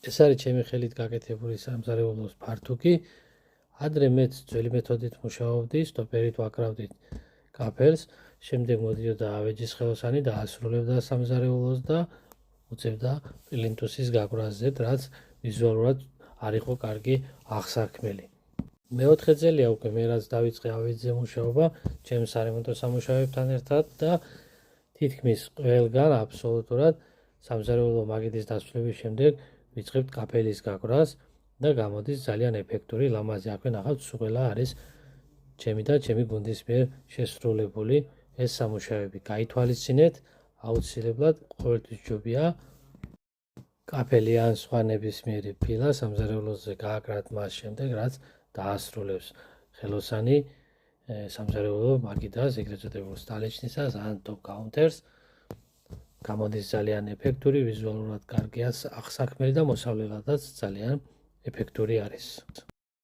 ეს არის ჩემი ხელით გაკეთებული სამზარეულოს ფართუკი. ადრე მეც ძველი მეთოდით მუშაობდი, სტოპერით ვაკრავდით კაფელს, შემდეგ მოდიოდა ავეჯის ხელოსანი და ასრულებდა სამზარეულოს და უწევდა პლინტუსის გაგვრაზე, რაც ვიზუალურად არ იყო კარგი აღსაქმელი. მეოთხე წელია უკვე მე რაც დავიწყე ავეჯზე მუშაობა, ჩემს სარემონტო სამუშაოებთან ერთად და თითქმის ყველგან აბსოლუტურად სამზარეულო მაგიდის დასრულების შემდეგ ვიწყებთ კაფელის გაგვრას და გამოდის ძალიან ეფექტური ლამაზი. აქვე ნახავთ, სულ ყველა არის ჩემი და ჩემი გუნდის მიერ შესრულებული ეს სამუშაოები. გაითვალისწინეთ, აუცილებლად ყოველთვის ჯობია კაფელი ან სხვა ნებისმიერი ფილა სამზარეულოზე გააკრათ მას შემდეგ, რაც დაასრულებს ხელოსანი სამზარეულო მაგიდას, ეგრეთ წოდებულ სტალეჩნისას ან ტოპ კაუნტერს. გამოდის ძალიან ეფექტური, ვიზუალურად კარგი აღსაქმელი და მოსავლელადაც ძალიან ეფექტური არის.